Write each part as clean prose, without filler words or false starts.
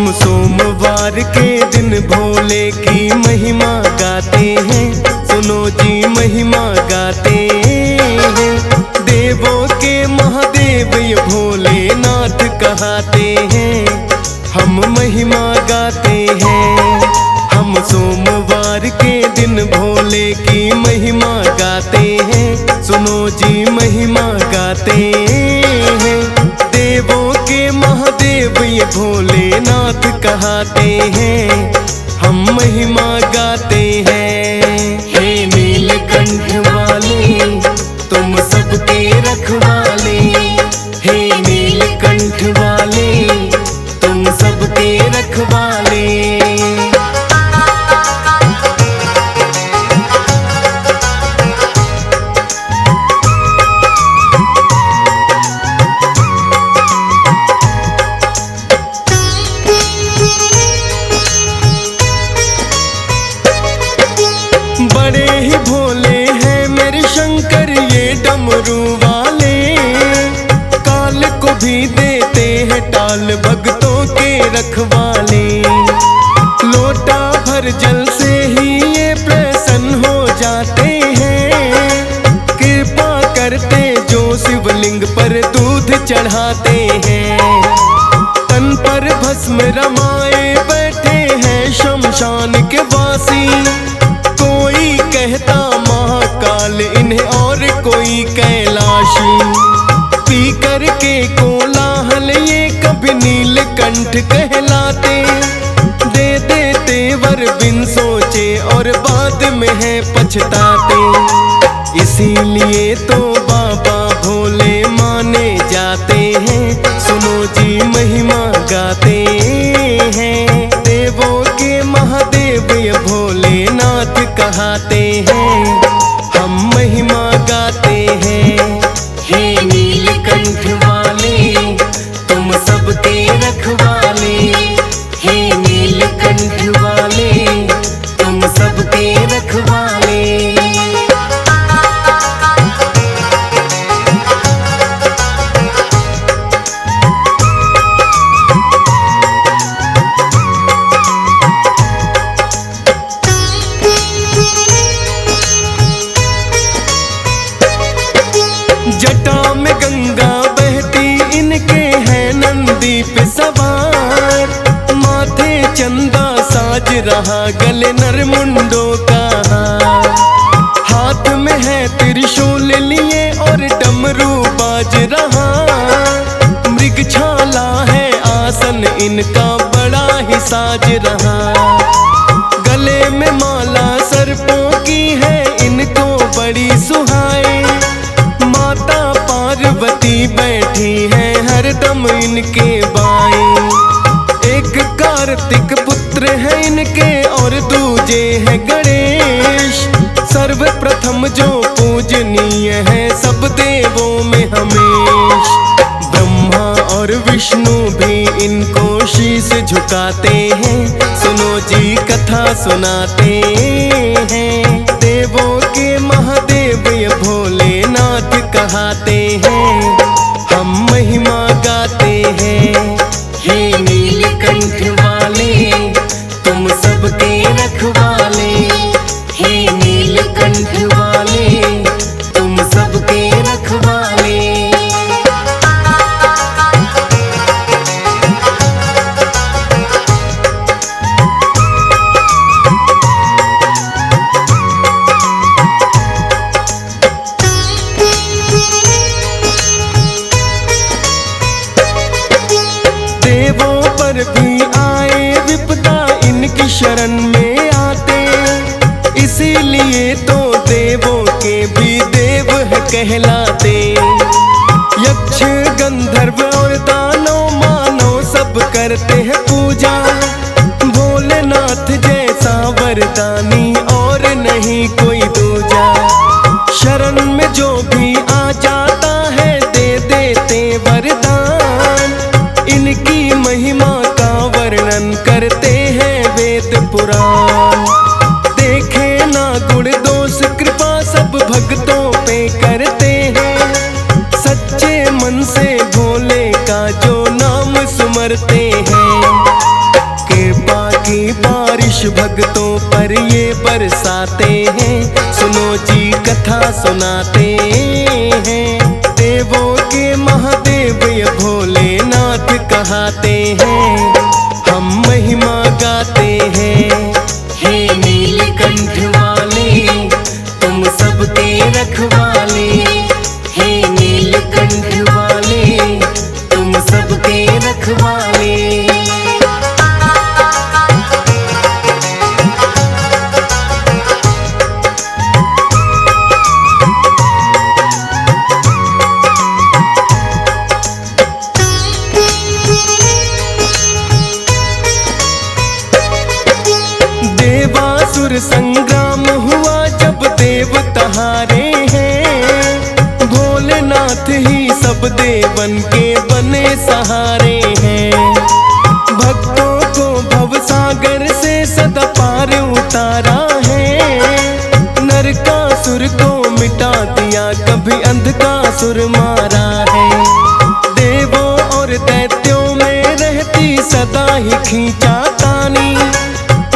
हम सोमवार के दिन भोले की महिमा गाते हैं। सुनो जी महिमा गाते हैं। देवों के महादेव ये भोलेनाथ कहाते हैं। हम महिमा गाते हैं। हम सोमवार के दिन भोले की महिमा गाते हैं। सुनो जी महिमा गाते हैं। देवों के महादेव ये भोलेनाथ कहाते हैं। हम महिमा गाते हैं। हे नीलकंठ वाले तुम सबके रखवाले। हे नीलकंठ वाले तुम सबके रखवाले। बड़े ही भोले हैं मेरे शंकर ये डमरू वाले। काल को भी देते हैं टाल भक्तों के रखवाले। लोटा भर जल से ही ये प्रसन्न हो जाते हैं। कृपा करते जो शिवलिंग पर दूध चढ़ाते हैं। तन पर भस्म रमाए बैठे हैं शमशान के वासी। कोई कहता महाकाल इन्हें और कोई कैलाशी। पी करके कोलाहल ये कभी नीलकंठ कहलाते। दे देते वर बिन सोचे और बाद में है पछताते। इसीलिए तो बाबा भोले माने जाते हैं। सुनो जी महिमा गाते हैं। देवों के महादेव ये भोलेनाथ कहाते हैं। हम महिमा गाते हैं। हे नीलकंठ वाले तुम सबके रखवाले। हे नीलकंठ वाले तुम सबके रखवाले। जटा में गंगा बहती इनके हैं नंदी पे सवार। माथे चंदा साज रहा गले नरमुंडों का हार। हाथ में है त्रिशूल लिए और डमरू बाज रहा। मृगछाला है आसन इनका बड़ा ही साज रहा। गले में माला सर्पों की है इनको बड़ी सुहाए। माता पार्वती बैठी है हरदम इनके बाएं। एक कार्तिक पुत्र है इनके और दूजे है गणेश। सर्वप्रथम जो पूजनीय है सब देवों में हमेश। ब्रह्मा और विष्णु भी इनको शीश झुकाते हैं। सुनो जी कथा सुनाते हैं। देवों के महादेव ये भोलेनाथ कहाते हैं। हम महिमा गाते हैं। हे नीलकंठ वाले तुम सबके रखवाले। हे नीलकंठ वाले तुम सबके रखवाले। देवों पर भी आए विपदा इनकी शरण में आते। इसीलिए तो देवों के भी देव है कहलाते। यक्ष गंधर्व और दानव मानव सब करते हैं पूजा। भोलेनाथ जैसा वरदानी और नहीं कोई दूजा। शरण में जो भी आ जाता है दे देते वरदान। इनकी महिमा का वर्णन करते हैं वेद पुराण। देखे ना गुण दोष कृपा सब भक्तों पे करते हैं। सच्चे मन से भोले का जो नाम सुमरते हैं। भक्तों पर ये बरसाते हैं, सुनो जी कथा सुनाते हैं। देवों के महादेव ये भोलेनाथ कहाते हैं, हम महिमा गाते हैं। हे नीलकंठ वाले तुम सबके रखवाले, हे नीलकंठ वाले तुम सबके रखवाले। देवासुर संग्राम हुआ जब देवता हारे हैं, भोलेनाथ ही सब देवन के बने सहारे हैं। भक्तों को भवसागर से सदा पार उतारा है, नरकासुर को मिटा दिया कभी अंधकासुर मारा है। देवों और दैत्यों में रहती सदा ही खींचातानी,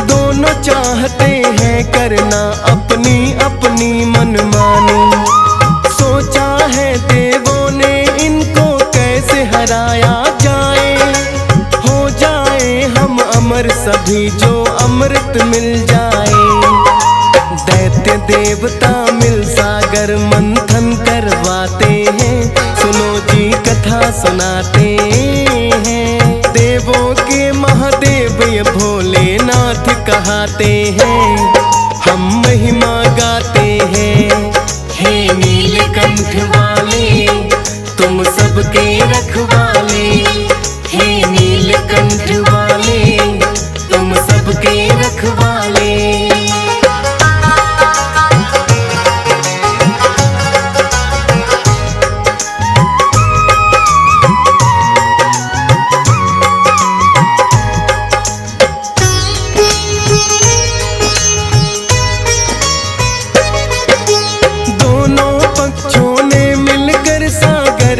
दोनों चाहते हैं करना अपनी अपनी मनमानी। सोचा है देवों ने इनको कैसे हराया जाए, हो जाए हम अमर सभी जो अमृत मिल जाए। दैत्य देवता मिल सागर मंथन करवाते हैं, सुनो जी कथा सुनाते हैं। देवों के महादेव ये भोलेनाथ कहाते हैं, हम महिमा गाते हैं। हे नीलकंठ वाले तुम सबके रखवाले, हे नीलकंठ वाले तुम सबके रखवाले।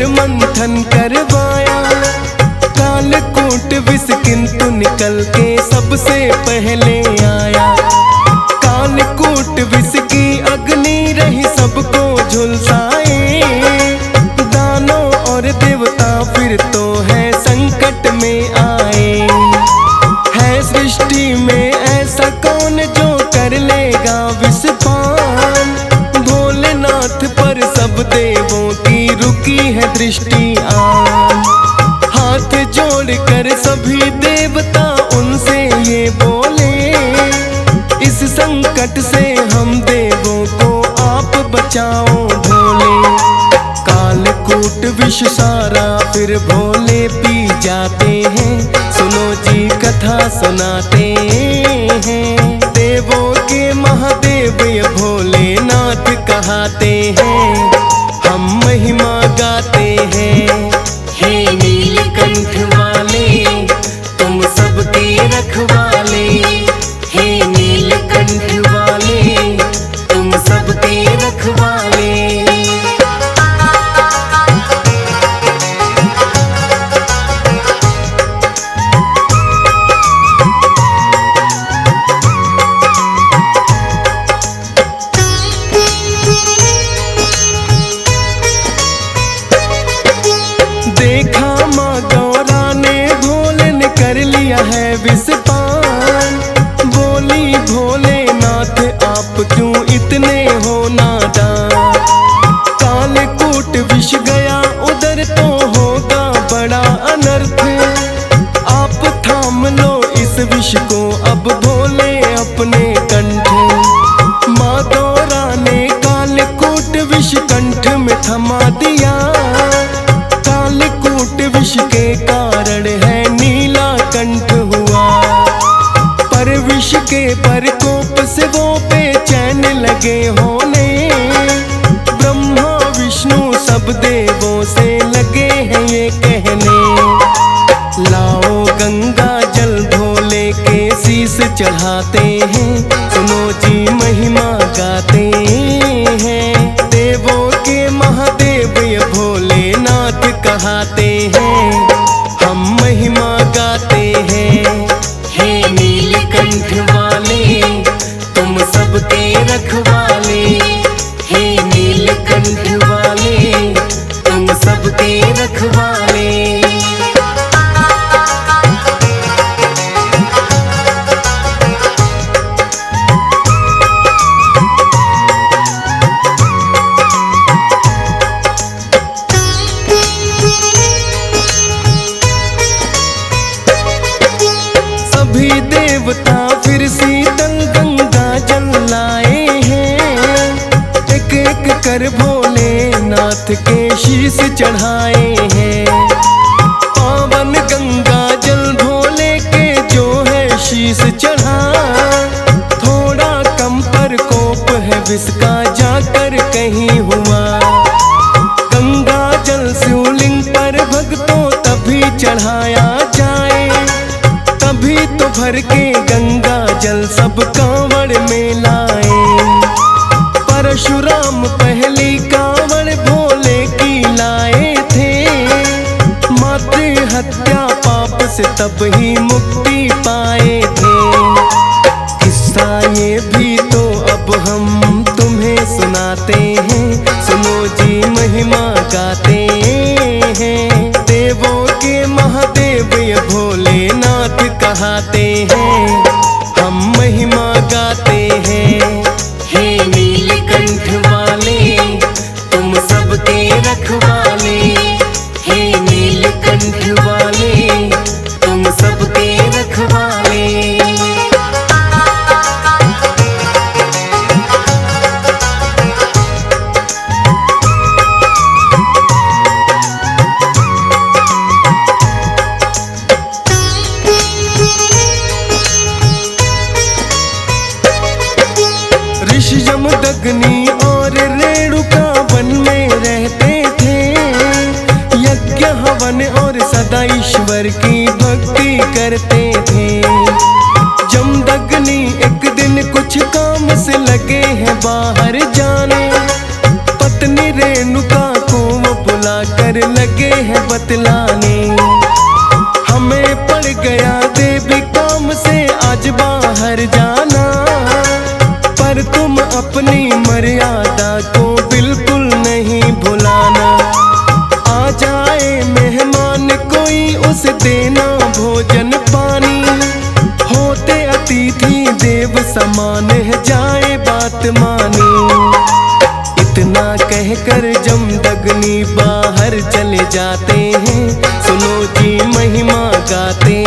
मंथन करवाया कालकूट विष किंतु निकल के सबसे पहले आया। कालकूट विष की अग्नि रही सबको झुलसाए, दानों और देवता फिर तो है संकट में आए। है सृष्टि में ऐसा कौन जो कर लेगा विषपान, भोलेनाथ पर सब देवों की रुकी है दृष्टि आन। हाथ जोड़कर सभी देवता उनसे ये बोले, इस संकट से हम देवों को आप बचाओ भोले। कालकूट विष सारा फिर भोले पी जाते हैं, सुनो जी कथा सुनाते हैं। देवों के महादेव ये भोलेनाथ कहाते हैं, हम महिमा गाते हैं। हे नीलकंठ वाले तुम सबके रखवाले, हे नीलकंठ वाले तुम सबके रखवाले। देखा माँ गौरा ने भोले ने कर लिया है विषपान, बोली भोलेनाथ आप क्यों इतने हो नादान। कालकूट विष गया उधर तो होगा बड़ा अनर्थ, आप थाम लो इस विष को अब भोले अपने कंठ। माँ गौरा ने कालकूट विष कंठ में थमा दिया, कालकूट विष के कारण है नीला कंठ हुआ। पर विष के प्रकोप से वो बेचैन लगे होने, ब्रह्मा विष्णु सब देवों से लगे हैं ये कहने। लाओ गंगा जल भोले के शीश चढ़ाते हैं, सुनो जी महिमा गाते हैं। देवों के महादेव ये भोलेनाथ कहाते हैं, हम महिमा गाते हैं। हे नीलकंठ वाले सभी देवता फिर शीतल गंगा जल लाए हैं। एक एक कर भोलेनाथ के शीश चढ़ाए हैं। पावन गंगा जल भोले के जो है शीश चढ़ा, थोड़ा कम पर कोप है विष का जाकर कहीं हुआ। गंगा जल शिवलिंग पर भक्तों तभी चढ़ाया जाए, तभी तो भर के गंगा जल सब कांवड़ में लाए। परशुराम पहली कांवड़ भोले की लाए थे, मातृ हत्या पाप से तब ही मुक्ति पाए थे। किस्सा ये भी तो अब हम तुम्हें सुनाते हैं, सुनो जी महिमा गाते हैं। देवों के महादेव ये भोलेनाथ कहाते हैं, हम महिमा गाते हैं। हे नीलकंठ वाले तुम सबके रखवाले, हे नीलकंठ वाले तुम सबके रखवाले। ऋषि जमदग्नि और रेणुका वन में रहते थे, यज्ञ हवन और सदा ईश्वर की भक्ति करते थे। जमदग्नि एक दिन कुछ काम से लगे हैं बाहर जाने, पत्नी रेणुका को वो बुला कर लगे हैं बतलाने। हमें पड़ गया देवी काम से आज बाहर जाना, पर तुम अपनी मर्यादा को बिल्कुल नहीं भुलाना। आ जाए मेहमान कोई उसे देना भोजन पानी, होते अतिथि देव समान है जाए बात मानी। इतना कहकर जमदग्नि बाहर चले जाते हैं, सुनो जी महिमा गाते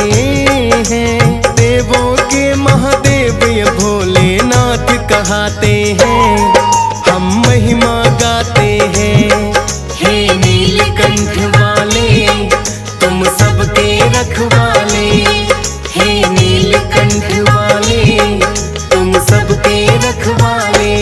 हैं। देवों के महादेव ये भोलेनाथ कहाते हैं, हम महिमा गाते हैं। हे नीलकंठ वाले तुम सबके रखवाले, हे नीलकंठ वाले तुम सबके रखवाले।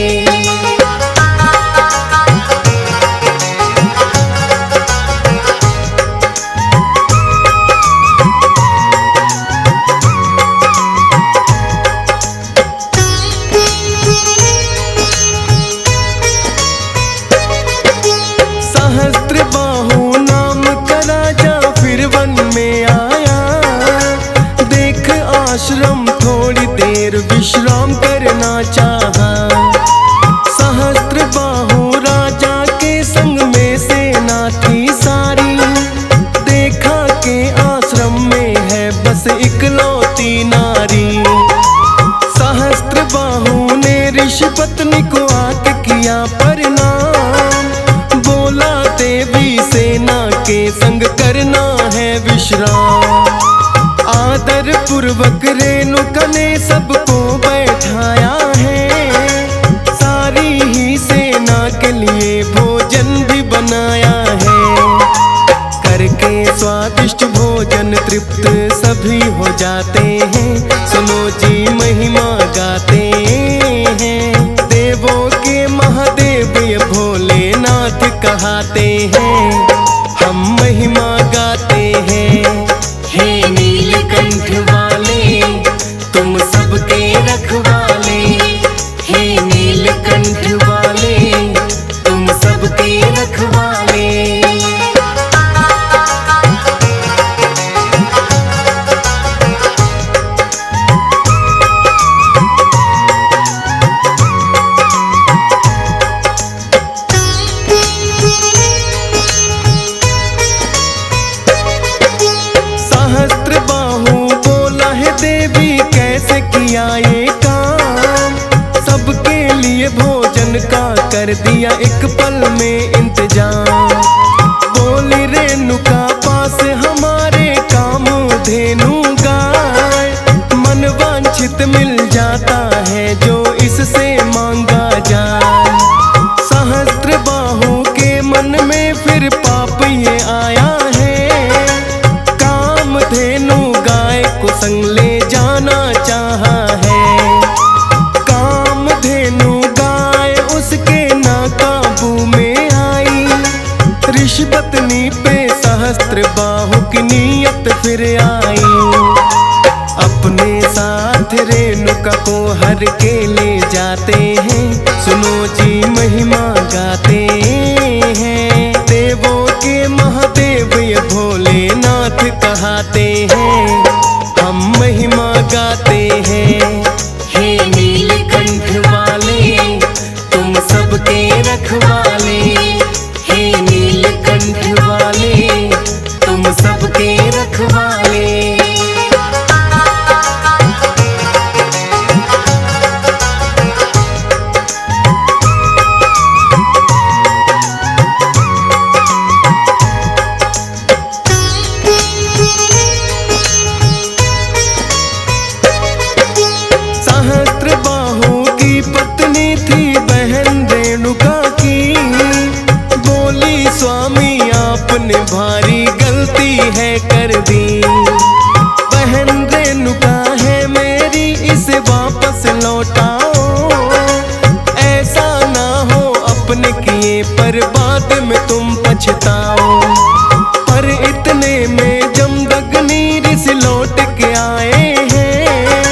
सहस्त्रबाहु नाम का राजा फिर वन में आया, देख आश्रम थोड़ी देर विश्राम करना चाहा। सहस्त्रबाहु राजा के संग में सेना थी सारी, देखा के आश्रम में है बस इकलौती नारी। सहस्त्रबाहु ने ऋषि पत्नी को आके किया प्रणाम, बोला देवी सेना के संग करना है विश्राम। आदर पूर्वक रेणुका ने सबको बैठाया है, सारी ही सेना के लिए भोजन भी बनाया है। करके स्वादिष्ट भोजन तृप्त सभी हो जाते हैं, सुनो जी महिमा गाते हैं। देवों के महादेव ये भोलेनाथ कहाते हैं, हम महिमा गाते हैं। हे नीलकंठ वाले तुम सबके रखवाले, हे नीलकंठ वाले तुम सबके रखवाले। सहस्त्रबाहु बोला है देवी कैसे किया ये काम, सबके लिए भोजन का कर दिया एक पल में इंतजाम। बोली रेणुका पास हमारे काम धेनु गाय, सहस्त्र बाहु की नियत फिर आई। अपने साथ रेणुका को हर के ले जाते हैं, सुनो जी महिमा गाते हैं। देवों के महादेव ये भोलेनाथ कहाते हैं, हम महिमा गाते हैं। हे नीलकंठ वाले तुम सबके रखवाले, हे नीलकंठ वाले तुम सबके रखवाले। सहस्त्र बाहु की पत्नी थी बहन रेणुका की, बोली स्वामी आपने भारी गलती है कर दी। बहन रेणुका है मेरी इसे वापस लौटाओ, ऐसा ना हो अपने किए पर बाद में तुम पछताओ। पर इतने में जमदग्नि ऋषि लौट के आए हैं,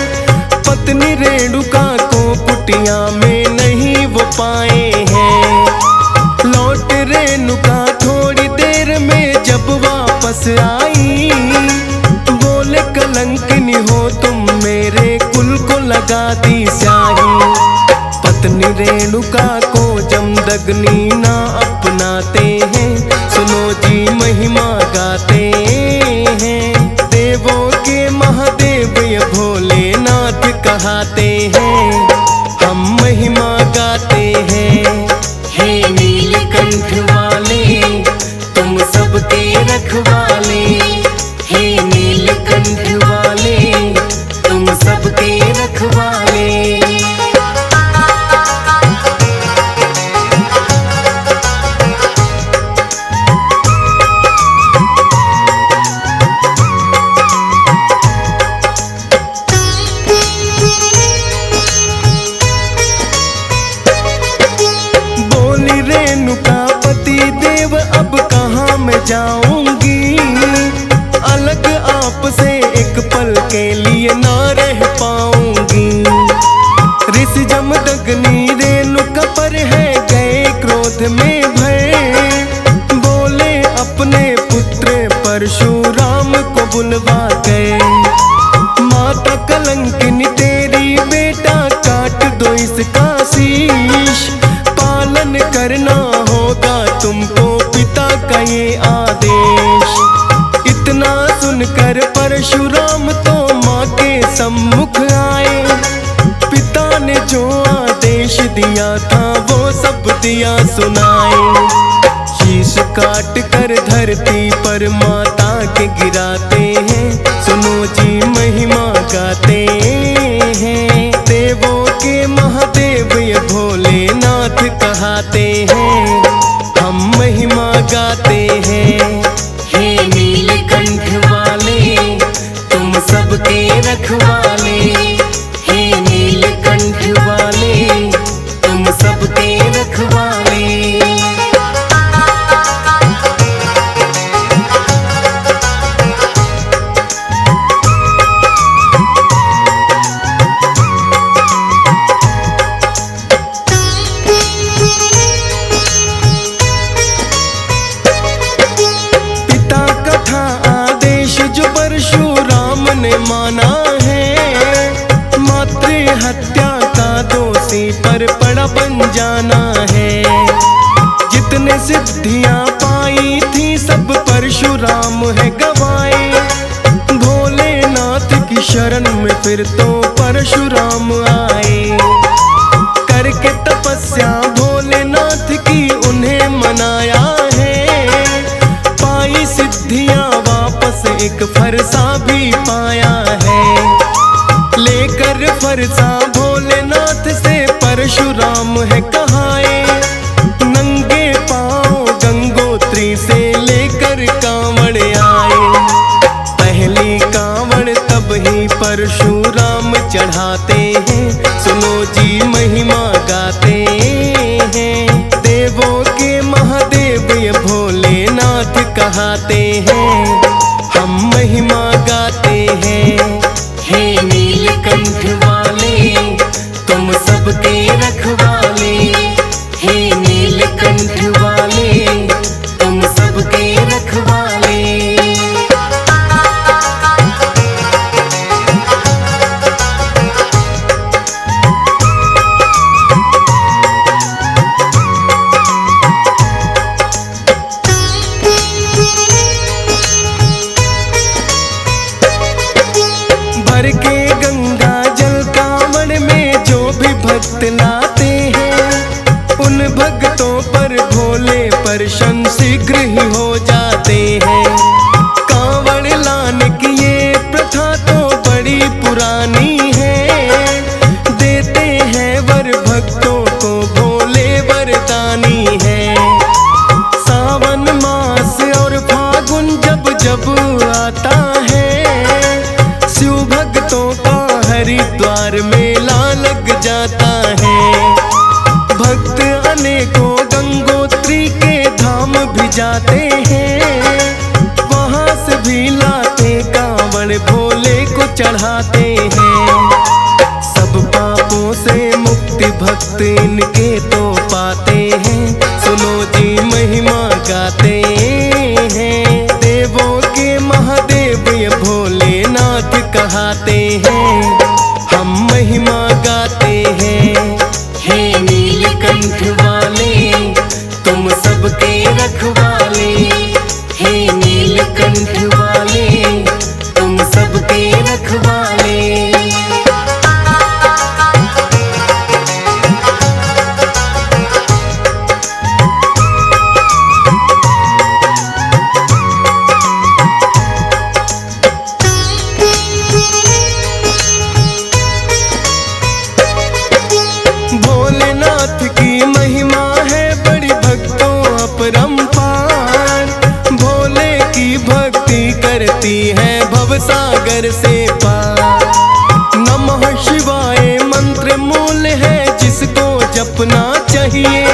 पत्नी रेणुका को कुटिया में नहीं वो पाए हैं। लौट रेणुका थोड़ी देर में जब वापस आई, बोले कलंकिनी हो तुम मेरे कुल को लगा दी स्याही। पत्नी रेणुका को जमदग्नि ना अपनाते हैं, सुनो जी महिमा गाते हैं। देवों के महादेव ये भोलेनाथ कहाते हैं, हम महिमा गाते हैं। हे नीलकंठ वाले तुम सबके रखवाले, हे नीलकंठ वाले तुम सबके रखवाले। बोली रेणुका पति देव अब कहाँ मैं जाऊंगी, अलग आपसे एक पल के लिए ना रह पाऊंगी। ऋषि जमदग्नि रेणुका पर है गए क्रोध में भय, बोले अपने पुत्र परशुराम को बुलवा गए। माता कलंकिनी तेरी बेटा काट दो इसका शीश, पालन करना होगा तुमको पिता का ये आदेश। इतना सुनकर परशुराम तो माँ के सम्मुख आए, पिता ने जो आदेश दिया था वो सब दिया सुनाए। शीश काट कर धरती पर माता के गिराते हैं, सुनो जी महिमा गाते हैं। देवों के महादेव ये भोलेनाथ कहाते हैं, हम महिमा गाते हैं। हे नीलकंठ वाले तुम सबके रखवाले, हे नीलकंठ वाले तुम सबके रखवाले। परशुराम ने माना है, मातृ हत्या का दोषी पर पड़ा बन जाना है। जितने सिद्धियां पाई थी सब परशुराम है गवाए, भोलेनाथ की शरण में फिर तो परशुराम आए। करके तपस्या भोलेनाथ की उन्हें मनाया है, पाई सिद्धियां वापस एक फरसा भी पाया है। लेकर फरसा भोलेनाथ से परशुराम है कहाए, नंगे पांव गंगोत्री से लेकर कांवड़ आए। पहली कांवड़ तब ही परशुराम चढ़ाते हैं, सुनो जी महिमा गाते हैं। देवों के महादेव ये भोलेनाथ का कहाते हैं, हम महिमा गाते हैं। हे नीलकंठ वाले तुम सबके रखवाले, हे नीलकंठ वाले तुम सबके रखवाले। भर के गंगा जल कांवड़ में जो भी भक्त लाते हैं, उन भक्तों पर भोले प्रसन्न शीघ्र ही हो जाते हैं। कांवड़ लाने की ये प्रथा तो बड़ी पुरानी है, देते हैं वर भक्तों को भोले वरदानी है। सावन मास और फागुन जब जब आता है, शिव भक्तों का हरिद्वार मेला लग जाता है। भक्त अनेकों गंगोत्री के धाम भी जाते हैं, वहां से भी लाते कांवड़ भोले को चढ़ाते हैं। सब पापों से मुक्ति भक्त इनके तो पाते हैं, सुनो जी महिमा गाते हैं। देवों के महादेव ये भोलेनाथ कहाते हैं, हम महिमा गाते हैं। हे नीलकंठ वाले तुम सबके रखवाले, हे नीलकंठ वाले तुम सबके रखवाले। भोलेनाथ की महिमा है बड़ी भक्तों अपरंपार, भोले की भक्ति करती है भवसागर से पार। नमः शिवाय मंत्र मूल है जिसको जपना चाहिए,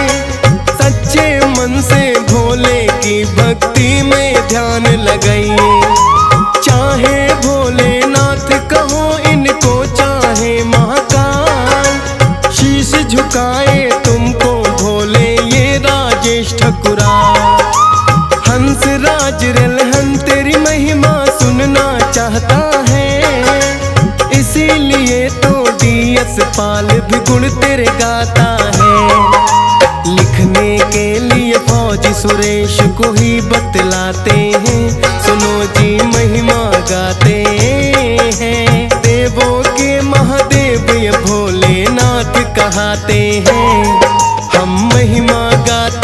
सच्चे मन से भोले की भक्ति में ध्यान लगाइए। चाहे भोलेनाथ कहो इनको चाहे महाकाल, शीश झुकाए तुमको भोले ये राजेश ठकुराल। हंस राज रलहन तेरी महिमा सुनना चाहता है, इसीलिए तो DS पाल भी गुण तेरे गाता है। लिखने के लिए फौजी सुरेश को ही बतलाते हैं, सुनो जी महिमा गाते हैं। देवों के महादेव ये भोलेनाथ कहाते हैं, हम महिमा गाते